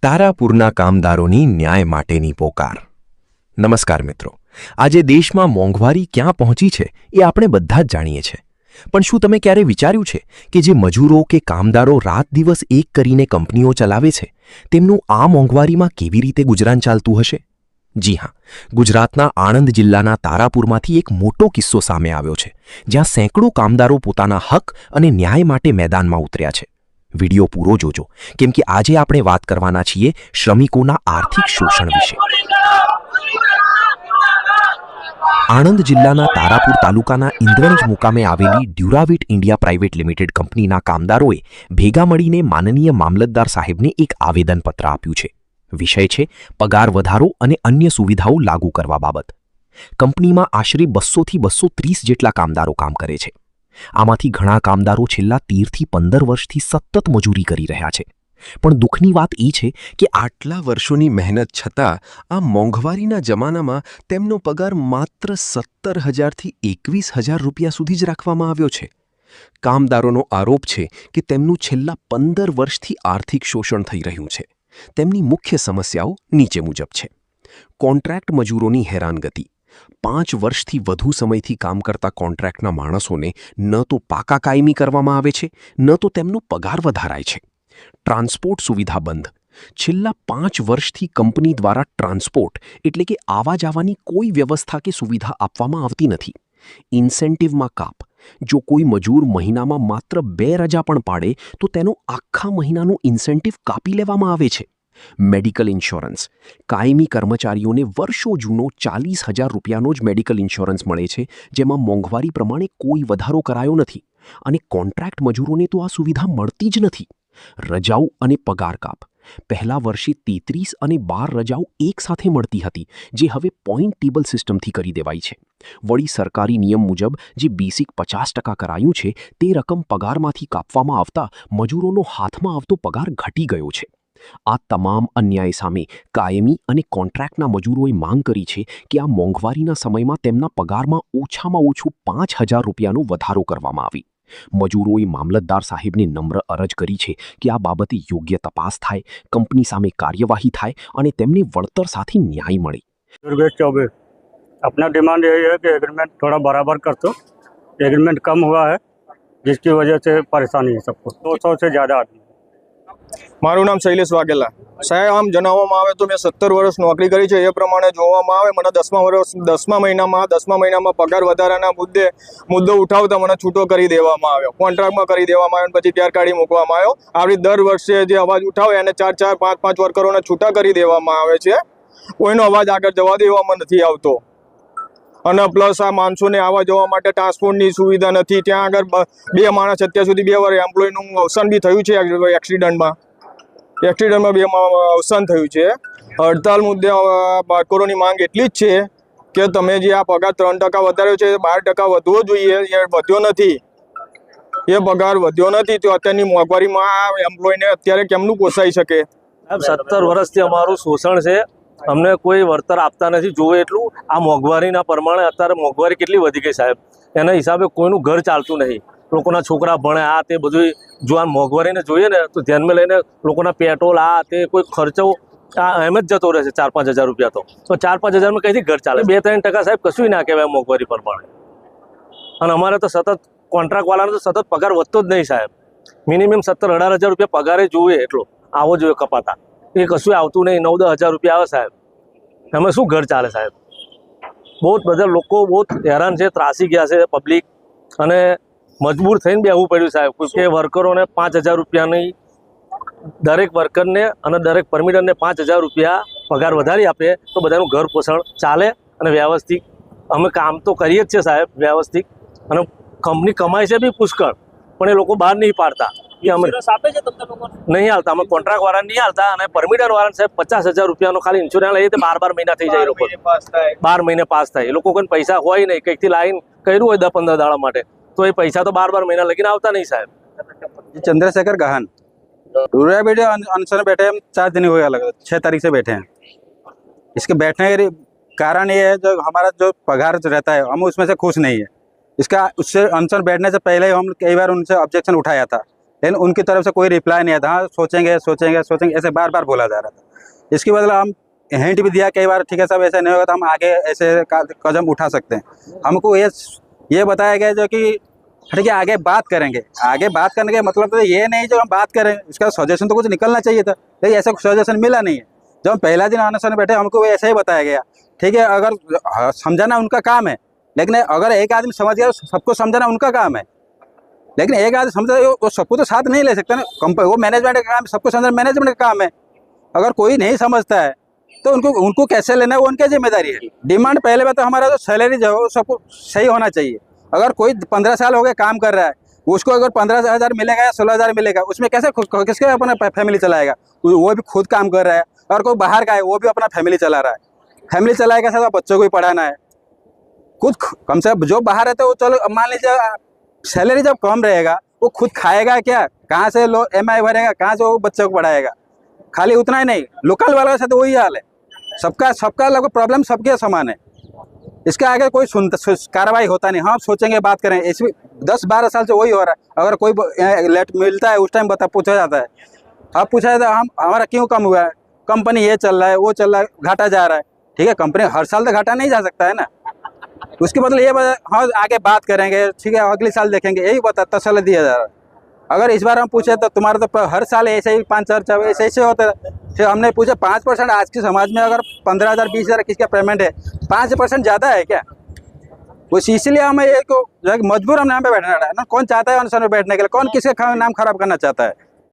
તારાપુરના કામદારોની ન્યાય માટેની પોકાર। નમસ્કાર મિત્રો, આજે દેશમાં મોંઘવારી ક્યાં પહોંચી છે એ આપણે બધા જ જાણીએ છીએ, પણ શું તમે ક્યારે વિચાર્યું છે કે જે મજૂરો કે કામદારો રાત દિવસ એક કરીને કંપનીઓ ચલાવે છે તેમનું આ મોંઘવારીમાં કેવી રીતે ગુજરાન ચાલતું હશે? જી હા, ગુજરાતના આણંદ જિલ્લાના તારાપુરમાંથી એક મોટો કિસ્સો સામે આવ્યો છે, જ્યાં સેંકડો કામદારો પોતાના હક અને ન્યાય માટે મેદાનમાં ઉતર્યા છે। વિડિયો પૂરો જોજો, કેમ કે આજે આપણે વાત કરવાના છીએ શ્રમિકોના આર્થિક શોષણ વિશે। આણંદ જિલ્લાના તારાપુર તાલુકાના ઇન્દ્રનીજ મુકામે આવેલી ડ્યુરાવિટ ઇન્ડિયા પ્રાઇવેટ લિમિટેડ કંપનીના કામદારોએ ભેગા મળીને માનનીય મામલતદાર સાહેબને એક આવેદનપત્ર આપ્યું છે। વિષય છે પગાર વધારો અને અન્ય સુવિધાઓ લાગુ કરવા બાબત। કંપનીમાં આશરે 200 થી 230 જેટલા કામદારો કામ કરે છે। આમાંથી ઘણા કામદારો છેલ્લા 13 થી 15 વર્ષથી સતત મજૂરી કરી રહ્યા છે, પણ દુઃખની વાત એ છે કે આટલા વર્ષોની મહેનત છતાં આ મોંઘવારીના જમાનામાં તેમનો પગાર માત્ર 17,000 થી 21,000 રૂપિયા સુધી જ રાખવામાં આવ્યો છે। કામદારોનો આરોપ છે કે તેમનું છેલ્લા 15 વર્ષથી આર્થિક શોષણ થઈ રહ્યું છે। તેમની મુખ્ય સમસ્યાઓ નીચે મુજબ છે: કોન્ટ્રાક્ટ મજૂરોની હેરાનગતિ। 5 વર્ષથી વધુ સમયથી કામ કરતા કોન્ટ્રાક્ટના માણસોને ન તો પાકા કાયમી કરવામાં આવે છે, ન તો તેમનો પગાર વધારાય છે। ટ્રાન્સપોર્ટ સુવિધા બંધ। છેલ્લા 5 વર્ષથી કંપની દ્વારા ટ્રાન્સપોર્ટ એટલે કે આવવા જવાની કોઈ વ્યવસ્થા કે સુવિધા આપવામાં આવતી નથી। ઇન્સેન્ટિવમાં કાપ। જો કોઈ મજૂર મહિનામાં માત્ર 2 રજા પણ પાડે તો તેનો આખા મહિનાનો ઇન્સેન્ટિવ કાપી લેવામાં આવે છે। Medical insurance. કાયમી કર્મચારીઓને વર્ષો જૂનો 40,000 રૂપિયાનો જ મેડિકલ ઇન્સ્યોરન્સ મળે છે, જેમાં મોંઘવારી પ્રમાણે કોઈ વધારો કરાયો નથી, અને કોન્ટ્રાક્ટ મજૂરોને તો આ સુવિધા મળતી જ નથી। રજાઓ અને પગાર કાપ। પહેલા વર્ષે 33 અને 12 રજાઓ એકસાથે મળતી હતી, જે હવે પોઈન્ટ ટેબલ સિસ્ટમથી કરી દેવાઈ છે। વળી સરકારી નિયમ મુજબ જે બેસિક 50% કરાયું છે તે રકમ પગારમાંથી કાપવામાં આવતા મજૂરોનો હાથમાં આવતો પગાર ઘટી ગયો છે। આ તમામ અન્યાય સામે કાયમી અને કોન્ટ્રાક્ટના મજૂરોએ માંગ કરી છે કે આ મોંઘવારીના સમયમાં તેમના પગારમાં ઓછામાં ઓછું 5,000 રૂપિયાનો વધારો કરવામાં આવે। મજૂરોએ મામલતદાર સાહેબને નમ્ર અરજ કરી છે કે આ બાબતે યોગ્ય તપાસ થાય, કંપની સામે કાર્યવાહી થાય અને તેમને વળતર સાથે ન્યાય મળે। दुर्गेश चौबे, अपना डिमांड यही है कि एग्रीमेंट थोड़ा बराबर कर दो। एग्रीमेंट कम हुआ है, जिसकी वजह से परेशानी है सबको। 200 से ज़्यादा आदमी। મારું નામ શૈલેષ વાઘેલા સાહેબ। આમ જણાવવામાં આવે તો મેં 17 વર્ષ નોકરી કરી છે, એ પ્રમાણે જોવામાં આવે મને 10મા મહિનામાં પગાર વધારાના મુદ્દો ઉઠાવતા મને છૂટો કરી દેવામાં આવ્યો, કોન્ટ્રાક્ટમાં કરી દેવામાં આવ્યો, પછી ગેરકાયદે મૂકવામાં આવ્યો। આવી દર વર્ષે જે અવાજ ઉઠાવે એને 4-4, 5-5 વર્કરોને છૂટા કરી દેવામાં આવે છે। કોઈનો અવાજ આગળ જવા દેવામાં નથી આવતો, અને પ્લસ આ માણસોને આવવા જવા માટે ટ્રાન્સપોર્ટની સુવિધા નથી। ત્યાં આગળ 2 માણસ અત્યાર સુધી 2 વાર એમ્પ્લોયનું અવસાન બી થયું છે। એક્સિડન્ટમાં 2 અવસાન થયું છે। હડતાલ મુદ્દે વર્કરોની માંગ એટલી જ છે કે તમે જે આ પગાર 3% વધાર્યો છે, 12% વધવો જોઈએ, એ વધ્યો નથી। એ પગાર વધ્યો નથી તો અત્યારની મોંઘવારીમાં આ એમ્પ્લોયને અત્યારે કેમનું પોસાઈ શકે? 17 વર્ષથી અમારું શોષણ છે, અમને કોઈ વળતર આપતા નથી જોવે એટલું। આ મોંઘવારીના પ્રમાણે અત્યારે મોંઘવારી કેટલી વધી ગઈ સાહેબ, એના હિસાબે કોઈનું ઘર ચાલતું નહીં। લોકોના છોકરા ભણે, આ તે બધું જો આ મોંઘવારીને જોઈએ ને તો ધ્યાનમાં લઈને લોકોના પેટ્રોલ આ તે કોઈ ખર્ચો એમ જ જતો રહે છે 4-5 હજાર રૂપિયા। તો 4-5 હજારમાં કઈથી ઘર ચાલે? 2-3% સાહેબ કશું ના કહેવાય મોંઘવારી પ્રમાણે। અને અમારે તો સતત કોન્ટ્રાક્ટવાળાને તો સતત પગાર વધતો જ નહીં સાહેબ। મિનિમમ 17-18 હજાર રૂપિયા પગારે જોઈએ, એટલો આવો જોઈએ કપાતા, એ કશું આવતું નહીં। 9-10 હજાર રૂપિયા આવે સાહેબ, એમાં શું ઘર ચાલે સાહેબ? બહુ બધા લોકો બહુ હેરાન છે, ત્રાસી ગયા છે પબ્લિક, અને મજબૂર થઈને બેસવું પડ્યું સાહેબ કે વર્કરોને 5,000 રૂપિયાની દરેક વર્કરને અને દરેક પરમિટરને 5,000 રૂપિયા પગાર વધારી આપે તો બધાનું ઘર પોષણ ચાલે અને વ્યવસ્થિત અમે કામ તો કરીએ જ છે સાહેબ વ્યવસ્થિત, અને કંપની કમાય છે બી પુષ્કળ, પણ એ લોકો બહાર નહીં પાડતા કે અમે નહીં હાલતા, અમે કોન્ટ્રાક્ટવાળા નહીં હાલતા, અને પરમિટરવાળાને સાહેબ 50,000 રૂપિયાનો ખાલી ઇન્સ્યોરન્સ લઈએ તો 12 મહિના થઈ જાય। એ લોકો 12 મહિને પાસ થાય, એ લોકો કોઈ પૈસા હોય નહીં, કંઈકથી લાઈન કર્યું હોય 10-15 દાડા માટે તો એ पैसा तो 12 महीना लगी आवता नहीं साहब। चंद्रशेखर गहन डूरा बेटे अनशन बैठे हम 4 दिन हुए, अलग 6 तारीख से बैठे हैं। इसके बैठने के कारण ये है जो हमारा जो पगार रहता है हम उसमें से खुश नहीं है। इसका उससे अनशन बैठने से पहले हम कई बार उनसे ऑब्जेक्शन उठाया था लेकिन उनकी तरफ से कोई रिप्लाई नहीं आया था। हाँ सोचेंगे सोचेंगे सोचेंगे ऐसे बार बार बोला जा रहा था। इसके बदले हम हिंट भी दिया कई बार, ठीक है साहब ऐसा नहीं होगा तो हम आगे ऐसे कदम उठा सकते हैं। हमको ये बताया गया जो कि ठीक है आगे बात करेंगे। आगे बात करने का मतलब तो ये नहीं जो हम बात करें, इसका सजेशन तो कुछ निकलना चाहिए था, लेकिन ऐसा सजेशन मिला नहीं है। जब हम पहला दिन अनशन में बैठे हमको ऐसा ही बताया गया, ठीक है अगर समझाना उनका काम है, लेकिन अगर एक आदमी समझ गया तो सबको समझाना उनका काम है। लेकिन एक आदमी समझा वो सबको तो साथ नहीं ले सकता ना, वो मैनेजमेंट का काम, सबको समझना मैनेजमेंट का काम है। अगर कोई नहीं समझता है तो उनको कैसे लेना है वो उनकी जिम्मेदारी है। डिमांड पहले बात तो हमारा जो सैलरी जो है सबको सही होना चाहिए। अगर कोई 15 साल हो गए काम कर रहा है, उसको अगर 15,000 मिलेगा या 16,000 मिलेगा, उसमें कैसे किसके अपना फैमिली चलाएगा? वो भी खुद काम कर रहा है। और कोई बाहर का है वो भी अपना फैमिली चला रहा है। फैमिली चलाएगा साथ बच्चों को भी पढ़ाना है। खुद कम से कम जो बाहर रहता है वो चलो मान लीजिए सैलरी जब कम रहेगा वो खुद खाएगा क्या, कहाँ से EMI भरेगा, कहाँ से वो बच्चों को पढ़ाएगा? खाली उतना ही नहीं, लोकल वालों के साथ वही हाल है। सबका लगभग प्रॉब्लम सबके समान है। इसके आगे कोई कार्रवाई होता नहीं। हाँ सोचेंगे बात करें, इसमें 10-12 साल से वही हो रहा है। अगर कोई लेट मिलता है उस टाइम पूछा जाता है। अब पूछा जाता है हमारा क्यों कम हुआ है, कंपनी ये चल रहा है वो चल रहा है, घाटा जा रहा है। ठीक है कंपनी हर साल तो घाटा नहीं जा सकता है ना। उसके बदले ये हाँ आगे बात करेंगे, ठीक है अगले साल देखेंगे, यही तसल्ली दिया जा रहा है। अगर इस बार हम पूछे तो तुम्हारा तो हर साल ऐसे ही 5-4 ऐसे होते हैं। फिर हमने पूछा 5% आज के समाज में अगर 15,000 20,000 किसका पेमेंट है, 5% ज़्यादा है क्या? उस इसलिए हमें एक मजबूर हम यहाँ पे बैठना है ना। कौन चाहता है अनशन में बैठने के लिए? कौन किसका नाम खराब करना चाहता है?